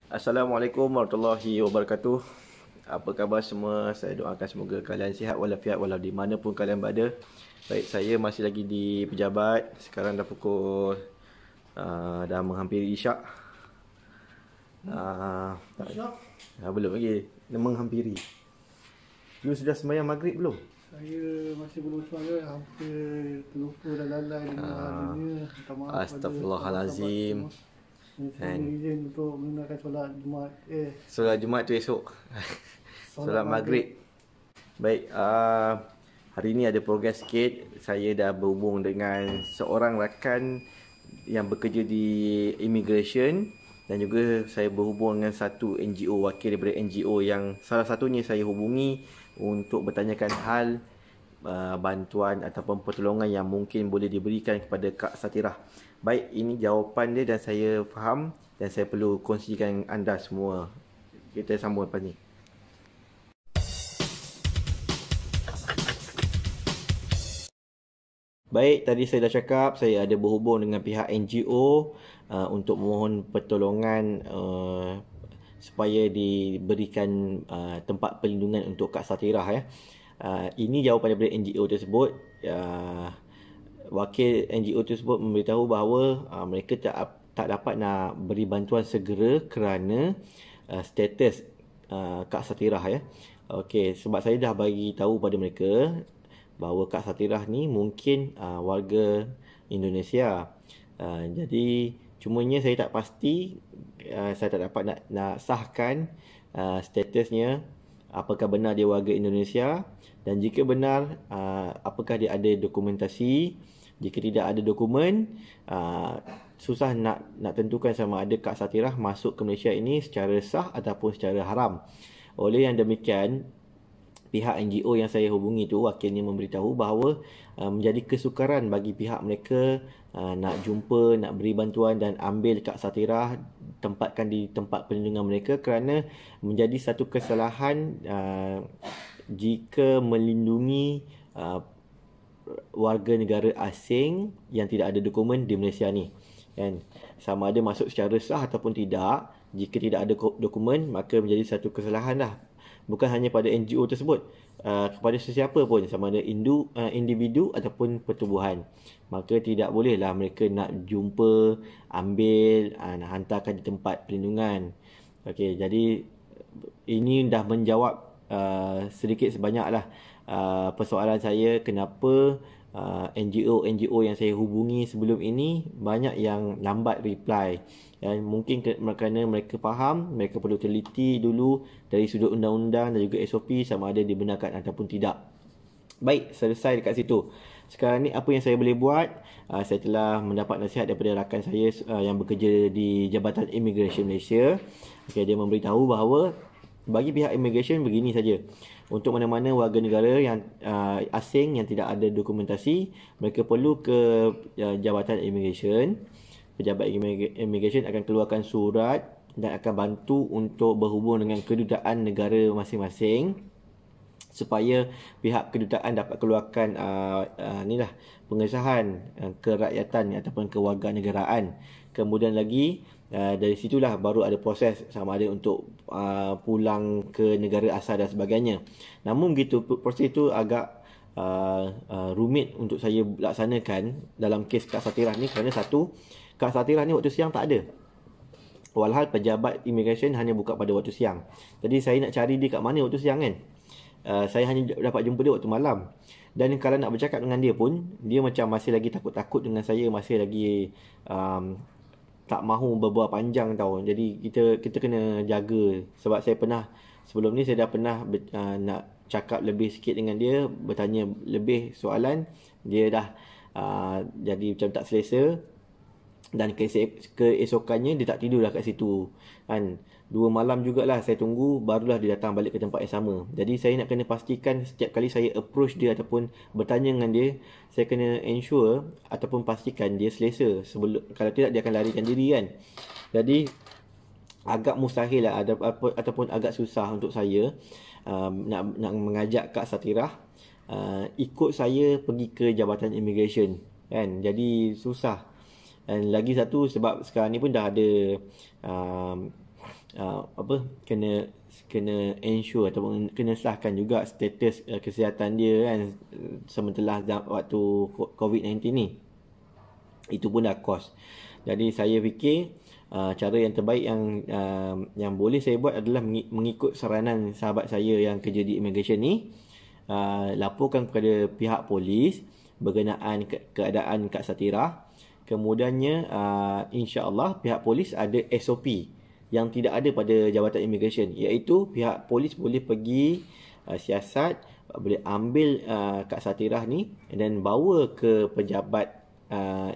Assalamualaikum warahmatullahi wabarakatuh. Apa khabar semua? Saya doakan semoga kalian sihat walafiat walau di mana pun kalian berada. Baik, saya masih lagi di pejabat. Sekarang dah pukul dah menghampiri isyak. Belum lagi. Dah menghampiri. You sudah sembahyang maghrib belum? Saya masih belum sembahyang, hampir terlupa dah lalai dengan dunia. Minta maaf Astaghfirullahalazim. Saya izin untuk menunaikan solat Jumaat. Solat Jumaat tu esok. Solat maghrib. Baik, hari ni ada progres sikit. Saya dah berhubung dengan seorang rakan yang bekerja di immigration, dan juga saya berhubung dengan satu NGO, wakil daripada NGO yang salah satunya saya hubungi untuk bertanyakan hal bantuan ataupun pertolongan yang mungkin boleh diberikan kepada Kak Satirah. Baik, ini jawapan dia dan saya faham dan saya perlu kongsikan anda semua. Kita sambung lepas ni. Baik, tadi saya dah cakap saya ada berhubung dengan pihak NGO untuk mohon pertolongan supaya diberikan tempat perlindungan untuk Kak Satirah ya. Ini jawapan daripada NGO tersebut. Wakil NGO tersebut memberitahu bahawa mereka tak dapat nak beri bantuan segera kerana status Kak Satirah ya. Okey, sebab saya dah bagi tahu pada mereka bahawa Kak Satirah ni mungkin warga Indonesia. Jadi cumanya saya tak pasti, saya tak dapat nak sahkan statusnya apakah benar dia warga Indonesia, dan jika benar apakah dia ada dokumentasi. Jika tidak ada dokumen, susah nak tentukan sama ada Kak Satirah masuk ke Malaysia ini secara sah ataupun secara haram. Oleh yang demikian, pihak NGO yang saya hubungi tu wakilnya memberitahu bahawa menjadi kesukaran bagi pihak mereka nak jumpa, nak beri bantuan dan ambil Kak Satirah, tempatkan di tempat perlindungan mereka, kerana menjadi satu kesalahan jika melindungi warga negara asing yang tidak ada dokumen di Malaysia ni, kan? Sama ada masuk secara sah ataupun tidak, jika tidak ada dokumen maka menjadi satu kesalahan lah. Bukan hanya pada NGO tersebut, kepada sesiapa pun, sama ada individu ataupun pertubuhan, maka tidak bolehlah mereka nak jumpa, ambil, nak hantarkan di tempat perlindungan. Okey, jadi ini dah menjawab sedikit sebanyaklah persoalan saya kenapa NGO yang saya hubungi sebelum ini banyak yang lambat reply. Mungkin kerana mereka faham mereka perlu teliti dulu dari sudut undang-undang dan juga SOP sama ada dibenarkan ataupun tidak. Baik, selesai dekat situ. Sekarang ni apa yang saya boleh buat? Saya telah mendapat nasihat daripada rakan saya yang bekerja di Jabatan Immigration Malaysia. Okay, dia memberitahu bahawa bagi pihak immigration begini saja. Untuk mana-mana warga negara yang asing yang tidak ada dokumentasi, mereka perlu ke Jabatan Immigration. Pejabat Immigration akan keluarkan surat dan akan bantu untuk berhubung dengan kedutaan negara masing-masing supaya pihak kedutaan dapat keluarkan pengesahan kerakyatan ataupun kewarganegaraan. Kemudian lagi dari situlah baru ada proses sama ada untuk pulang ke negara asal dan sebagainya. Namun begitu, proses itu agak rumit untuk saya laksanakan dalam kes Kak Satirah ni, kerana satu, Kak Satirah ni waktu siang tak ada. Walhal pejabat immigration hanya buka pada waktu siang. Jadi saya nak cari dia kat mana waktu siang kan. Saya hanya dapat jumpa dia waktu malam. Dan kalau nak bercakap dengan dia pun, dia macam masih lagi takut-takut dengan saya, masih lagi tak mahu berbual panjang tau. Jadi kita kena jaga. Sebab saya pernah, sebelum ni saya dah pernah nak cakap lebih sikit dengan dia, bertanya lebih soalan, dia dah jadi macam tak selesa. Dan keesokannya dia tak tidur dah kat situ kan. 2 malam jugalah saya tunggu, barulah dia datang balik ke tempat yang sama. Jadi saya nak kena pastikan setiap kali saya approach dia ataupun bertanya dengan dia, saya kena ensure ataupun pastikan dia selesa. Kalau tidak dia akan larikan diri kan. Jadi agak mustahil lah ataupun agak susah untuk saya nak mengajak Kak Satirah ikut saya pergi ke Jabatan Immigration kan. Jadi susah. Dan lagi satu, sebab sekarang ni pun dah ada kena ensure ataupun kena sahkan juga status kesihatan dia kan, sementelah waktu COVID-19 ni. Itu pun dah kos. Jadi saya fikir cara yang terbaik yang boleh saya buat adalah mengikut saranan sahabat saya yang kerja di immigration ni. Laporkan kepada pihak polis berkenaan keadaan Kak Satirah. Kemudiannya insya-Allah pihak polis ada SOP yang tidak ada pada Jabatan Immigration, iaitu pihak polis boleh pergi siasat, boleh ambil Kak Satirah ni dan bawa ke pejabat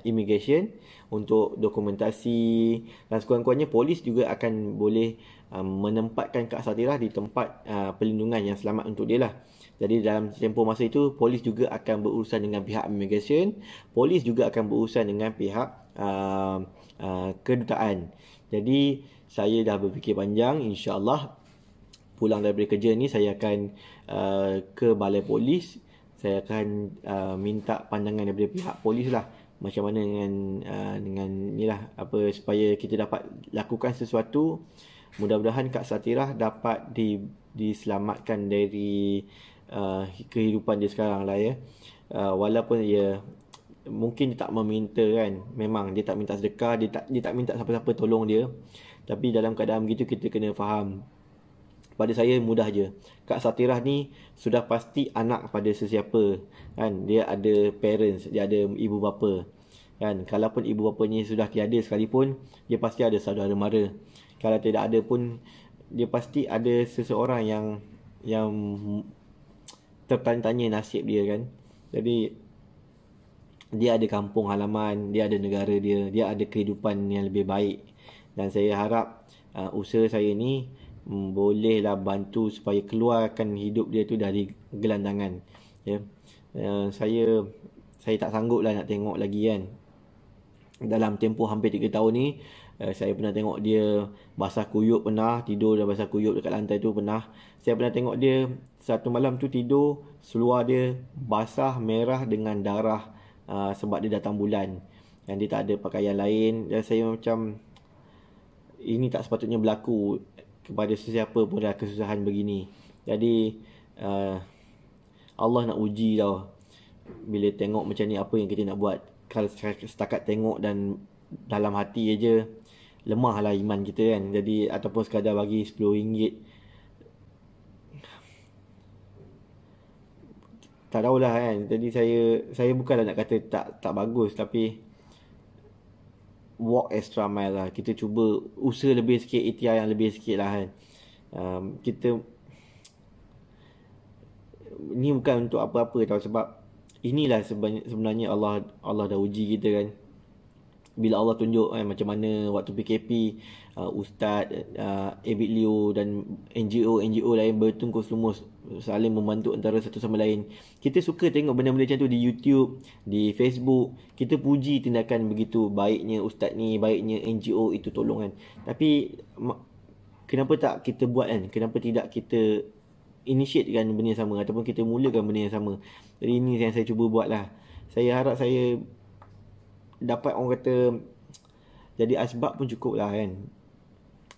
immigration untuk dokumentasi, dan sekurang-kurangnya polis juga akan boleh menempatkan Kak Satirah di tempat perlindungan yang selamat untuk dia lah. Jadi dalam tempoh masa itu polis juga akan berurusan dengan pihak immigration, polis juga akan berurusan dengan pihak kedutaan. Jadi saya dah berfikir panjang, insya-Allah pulang daripada kerja ni saya akan ke balai polis. Saya akan minta pandangan daripada pihak polis lah, macam mana dengan inilah supaya kita dapat lakukan sesuatu. Mudah-mudahan Kak Satirah dapat diselamatkan dari kehidupan dia sekarang lah ya. Walaupun dia mungkin dia tak meminta kan, memang dia tak minta sedekah, dia tak minta siapa-siapa tolong dia. Tapi dalam keadaan begitu kita kena faham. Pada saya mudah je. Kak Satirah ni sudah pasti anak pada sesiapa kan. Dia ada parents, dia ada ibu bapa kan. Kalaupun ibu bapanya sudah tiada sekalipun, dia pasti ada saudara mara. Kalau tidak ada pun, dia pasti ada seseorang yang tertanya-tanya nasib dia kan. Jadi dia ada kampung halaman, dia ada negara dia, dia ada kehidupan yang lebih baik. Dan saya harap usaha saya ni bolehlah bantu supaya keluarkan hidup dia tu dari gelandangan ya. Saya tak sanggup lah nak tengok lagi kan. Dalam tempoh hampir 3 tahun ni saya pernah tengok dia basah kuyup, pernah tidur dan basah kuyup dekat lantai tu pernah. Saya pernah tengok dia satu malam tu tidur, seluar dia basah merah dengan darah sebab dia datang bulan dan dia tak ada pakaian lain. Dan saya macam, ini tak sepatutnya berlaku kepada sesiapa pun dah kesusahan begini. Jadi Allah nak uji tau. Bila tengok macam ni, apa yang kita nak buat? Kalau setakat tengok dan dalam hati aja, lemah lah iman kita kan. Jadi ataupun sekadar bagi RM10, tak tahulah kan. Jadi saya bukanlah nak kata tak bagus, tapi walk extra mile lah. Kita cuba usaha lebih sikit, ikhtiar yang lebih sikit lah kan. Kita ni bukan untuk apa-apa tau, sebab inilah sebenarnya Allah dah uji kita kan. Bila Allah tunjuk macam mana waktu PKP Ustaz Abid Liu dan NGO lain bertungkus lumus saling membantu antara satu sama lain. Kita suka tengok benda-benda macam tu di YouTube, di Facebook. Kita puji tindakan begitu baiknya Ustaz ni, baiknya NGO itu tolong kan. Tapi kenapa tak kita buat kan? Kenapa tidak kita initiate kan benda yang sama, ataupun kita mulakan benda yang sama? Jadi ini yang saya cuba buat lah. Saya harap saya dapat, orang kata, jadi asbab pun cukup lah kan.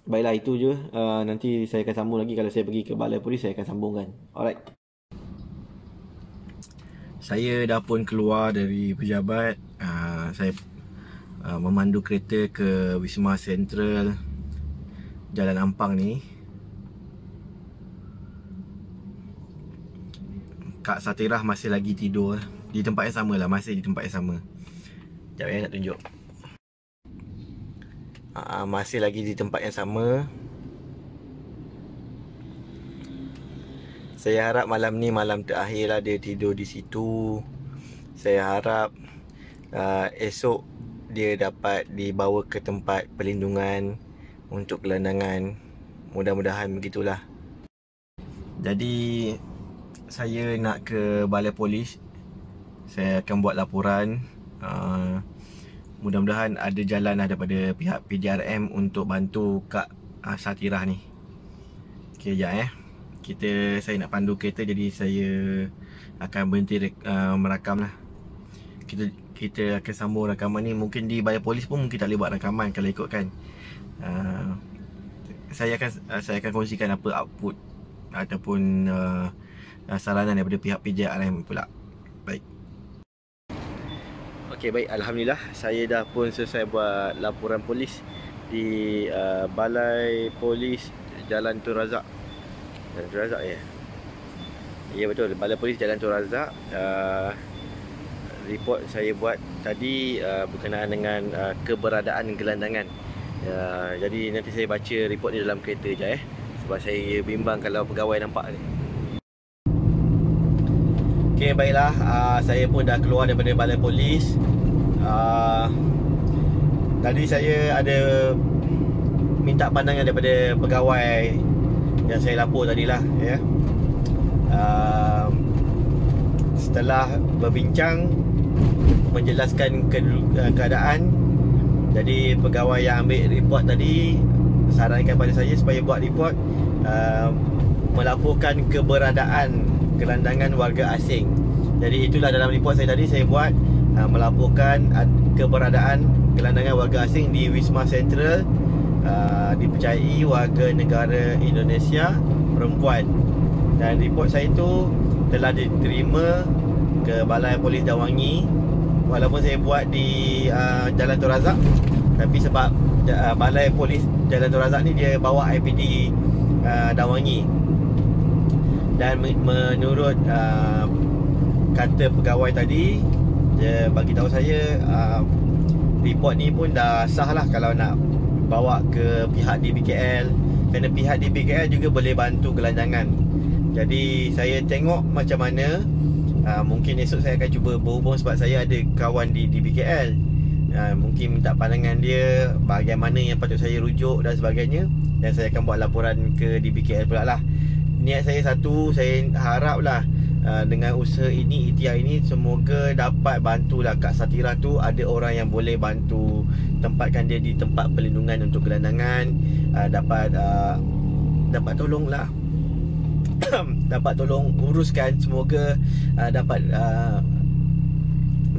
Baiklah, itu je. Nanti saya akan sambung lagi. Kalau saya pergi ke balai polis, saya akan sambungkan. Alright. Saya dah pun keluar dari pejabat. Saya memandu kereta ke Wisma Sentral Jalan Ampang ni. Kak Satirah masih lagi tidur di tempat yang sama lah. Masih di tempat yang sama. Sekejap nak tunjuk. Masih lagi di tempat yang sama. Saya harap malam ni malam terakhir lah dia tidur di situ. Saya harap esok dia dapat dibawa ke tempat perlindungan untuk gelandangan. Mudah-mudahan begitulah. Jadi saya nak ke balai polis. Saya akan buat laporan. Mudah-mudahan ada jalan lah daripada pihak PDRM untuk bantu Kak Satirah ni. Okay, sekejap saya nak pandu kereta, jadi saya akan berhenti merakam lah. Kita akan sambung rakaman ni. Mungkin di balai polis pun mungkin tak boleh buat rakaman kalau ikutkan. saya akan kongsikan apa output ataupun saranan daripada pihak PJRM pula. Baik. Okey, baik, alhamdulillah saya dah pun selesai buat laporan polis di Balai Polis Jalan Tun Razak. Jalan Tun Razak ya. Ya betul, Balai Polis Jalan Tun Razak. Report saya buat tadi berkenaan dengan keberadaan gelandangan. Jadi nanti saya baca report ni dalam kereta je sebab saya bimbang kalau pegawai nampak ni. Okey, baiklah, saya pun dah keluar daripada Balai Polis. Tadi saya ada minta pandangan daripada pegawai yang saya lapor tadilah ya. Setelah berbincang menjelaskan keadaan, jadi pegawai yang ambil report tadi sarankan pada saya supaya buat report melaporkan keberadaan gelandangan warga asing. Jadi itulah dalam report saya tadi, saya buat melaporkan keberadaan gelandangan warga asing di Wisma Sentral, dipercayai warga negara Indonesia perempuan. Dan report saya itu telah diterima ke Balai Polis Dawangi. Walaupun saya buat di Jalan Tun Razak, tapi sebab Balai Polis Jalan Tun Razak ni dia bawa IPD Dawangi. Dan menurut kata pegawai tadi, dia bagi tahu saya report ni pun dah sah lah kalau nak bawa ke pihak DBKL, kerana pihak DBKL juga boleh bantu gelandangan. Jadi saya tengok macam mana. Mungkin esok saya akan cuba berhubung sebab saya ada kawan di DBKL. Mungkin minta pandangan dia bagaimana yang patut saya rujuk dan sebagainya, dan saya akan buat laporan ke DBKL pula lah. Niat saya satu, saya haraplah dengan usaha ini, ikhtiar ini, semoga dapat bantulah Kak Satirah tu ada orang yang boleh bantu tempatkan dia di tempat perlindungan untuk gelandangan, dapat tolonglah dapat tolong uruskan, semoga dapat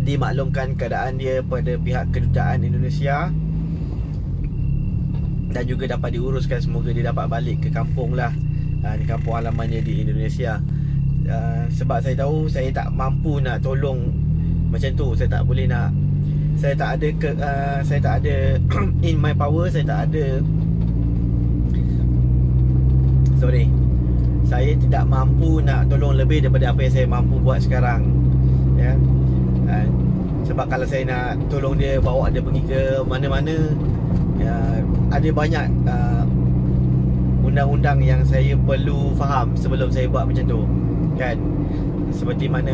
dimaklumkan keadaan dia pada pihak kedutaan Indonesia, dan juga dapat diuruskan, semoga dia dapat balik ke kampung lah, di kampung halamannya di Indonesia. Sebab saya tahu saya tak mampu nak tolong macam tu. Saya tak boleh nak, saya tak ada in my power, saya tidak mampu nak tolong lebih daripada apa yang saya mampu buat sekarang ya. Sebab kalau saya nak tolong dia, bawa dia pergi ke mana-mana, ada banyak undang-undang yang saya perlu faham sebelum saya buat macam tu kan. Seperti mana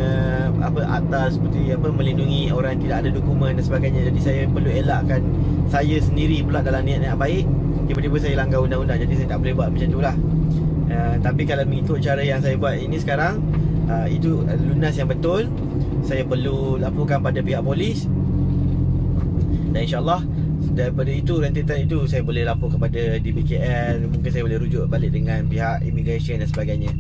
akta, seperti melindungi orang yang tidak ada dokumen dan sebagainya. Jadi saya perlu elakkan saya sendiri pula dalam niat-niat baik, tiba-tiba saya langgar undang-undang. Jadi saya tak boleh buat macam tu lah. Tapi kalau mengikut cara yang saya buat ini sekarang, itu lunas yang betul. Saya perlu laporkan pada pihak polis, dan insyaAllah daripada itu, rentetan itu, saya boleh lapor kepada DBKL. Mungkin saya boleh rujuk balik dengan pihak immigration dan sebagainya.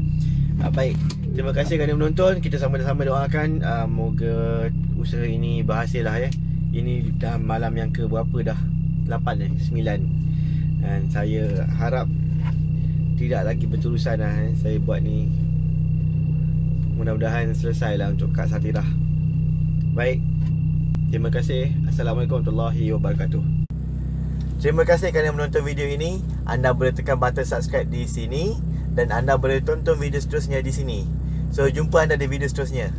Baik, terima kasih kerana menonton. Kita sama-sama doakan moga usaha ini berhasil lah ya. Ini dah malam yang ke berapa dah? 8 9. Dan saya harap tidak lagi berterusan lah saya buat ni. Mudah-mudahan selesai lah untuk Kak Satirah. Baik, terima kasih. Assalamualaikum warahmatullahi wabarakatuh. Terima kasih kerana menonton video ini. Anda boleh tekan button subscribe di sini, dan anda boleh tonton video seterusnya di sini. So, jumpa anda di video seterusnya.